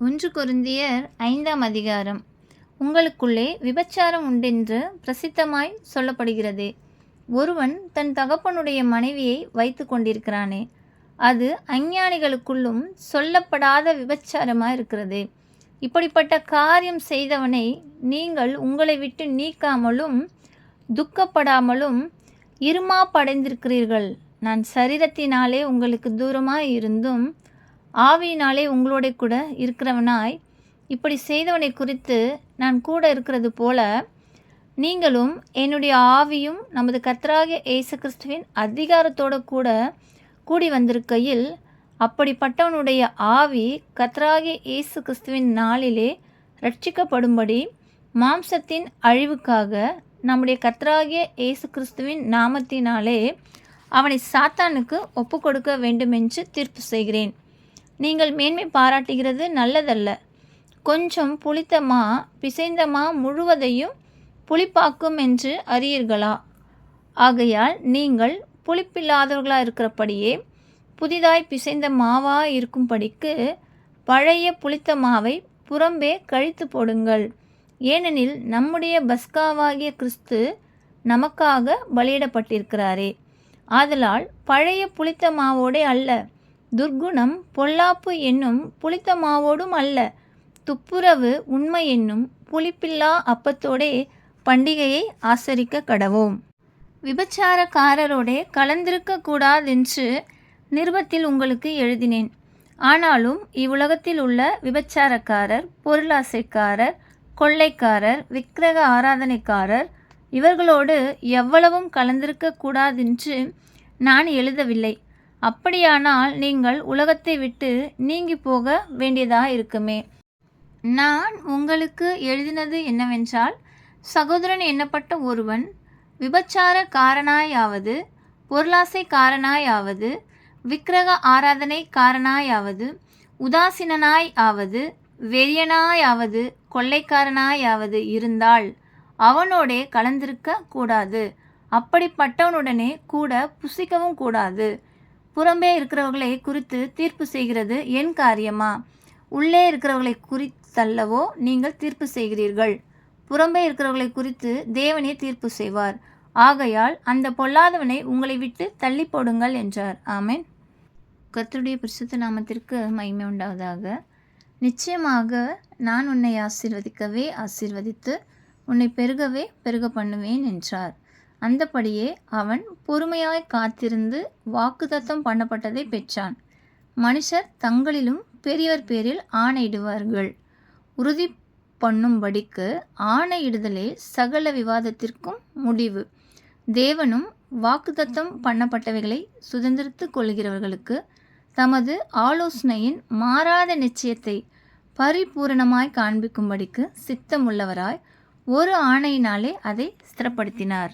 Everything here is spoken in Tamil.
1 கொரிந்தியர் 5ஆம் அதிகாரம். உங்களுக்குள்ளே விபச்சாரம் உண்டென்று பிரசித்தமாய் சொல்லப்படுகிறதே. ஒருவன் தன் தகப்பனுடைய மனைவியை வைத்து கொண்டிருக்கிறானே, அது அஞ்ஞானிகளுக்குள்ளும் சொல்லப்படாத விபச்சாரமாயிருக்கிறது. இப்படிப்பட்ட காரியம் செய்தவனை நீங்கள் உங்களை விட்டு நீக்காமலும் துக்கப்படாமலும் இருமாப்படைந்திருக்கிறீர்கள். நான் சரீரத்தினாலே உங்களுக்கு தூரமாய் இருந்தும் ஆவியினாலே உங்களோட கூட இருக்கிறவனாய் இப்படி செய்தவனை குறித்து நான் கூட இருக்கிறது போல நீங்களும் என்னுடைய ஆவியும் நமது கர்த்தராகிய இயேசு கிறிஸ்துவின் அதிகாரத்தோடு கூட கூடி வந்திருக்கையில், அப்படிப்பட்டவனுடைய ஆவி கர்த்தராகிய இயேசு கிறிஸ்துவின் நாளிலே ரட்சிக்கப்படும்படி மாம்சத்தின் அழிவுக்காக நம்முடைய கர்த்தராகிய இயேசு கிறிஸ்துவின் நாமத்தினாலே அவனை சாத்தானுக்கு ஒப்பு கொடுக்க வேண்டுமென்று தீர்ப்பு செய்கிறேன். நீங்கள் மேன்மை பாராட்டுகிறது நல்லதல்ல. கொஞ்சம் புளித்த மா பிசைந்த மா முழுவதையும் புளிப்பாக்கும் என்று அறியீர்களா? ஆகையால் நீங்கள் புளிப்பில்லாதவர்களாயிருக்கிறபடியே புதிதாய் பிசைந்த மாவாய் இருக்கும்படிக்கு பழைய புளித்த மாவை புறம்பே கழித்து போடுங்கள். ஏனெனில் நம்முடைய பஸ்காவாகிய கிறிஸ்து நமக்காக பலியிடப்பட்டிருக்கிறாரே. ஆதலால் பழைய புளித்த மாவோடே அல்ல, துர்க்குணம் பொல்லாப்பு என்னும் புளித்த மாவோடும் அல்ல, துப்புரவு உண்மை என்னும் புளிப்பில்லா அப்பத்தோடே பண்டிகையை ஆசரிக்க கடவோம். விபச்சாரக்காரரோடே கலந்திருக்க கூடாதென்று நிருபத்தில் உங்களுக்கு எழுதினேன். ஆனாலும் இவ்வுலகத்தில் உள்ள விபச்சாரக்காரர், பொருளாசைக்காரர், கொள்ளைக்காரர், விக்கிரக ஆராதனைக்காரர் இவர்களோடு எவ்வளவும் கலந்திருக்க கூடாதென்று நான் எழுதவில்லை. அப்படியானால் நீங்கள் உலகத்தை விட்டு நீங்கி போக வேண்டியதாயிருக்குமே. நான் உங்களுக்கு எழுதினது என்னவென்றால், சகோதரன் எண்ணப்பட்ட ஒருவன் விபச்சாரக்காரனாயாவது, பொருளாசைக்காரனாயாவது, விக்கிரக ஆராதனைக்காரனாயாவது, உதாசீனனாய் ஆவது, வெறியனாயாவது, கொள்ளைக்காரனாயாவது இருந்தால் அவனோடே கலந்திருக்க கூடாது. அப்படிப்பட்டவனுடனே கூட புசிக்கவும் கூடாது. புறம்பே இருக்கிறவர்களை குறித்து தீர்ப்பு செய்கிறது என் காரியமா? உள்ளே இருக்கிறவர்களை குறித்தல்லவோ நீங்கள் தீர்ப்பு செய்கிறீர்கள். புறம்பே இருக்கிறவர்களை குறித்து தேவனே தீர்ப்பு செய்வார். ஆகையால் அந்த பொல்லாதவனை உங்களை விட்டு தள்ளி போடுங்கள் என்றார். ஆமென். கர்த்தருடைய பரிசுத்த நாமத்திற்கு மகிமை உண்டாவதாக. நிச்சயமாக நான் உன்னை ஆசீர்வதிக்கவே ஆசீர்வதித்து உன்னை பெருகவே பெருக பண்ணுவேன் என்றார். அந்தபடியே அவன் பொறுமையாய் காத்திருந்து வாக்குத்தத்தம் பண்ணப்பட்டதை பெற்றான். மனுஷர் தங்களிலும் பெரியவர் பேரில் ஆணையிடுவார்கள். உறுதி பண்ணும்படிக்கு ஆணையிடுதலே சகல விவாதத்திற்கும் முடிவு. தேவனும் வாக்குத்தத்தம் பண்ணப்பட்டவைகளை சுதந்திரித்துக் கொள்கிறவர்களுக்கு தமது ஆலோசனையின் மாறாத நிச்சயத்தை பரிபூரணமாய் காண்பிக்கும்படிக்கு சித்தமுள்ளவராய் ஒரு ஆணையினாலே அதை ஸ்திரப்படுத்தினார்.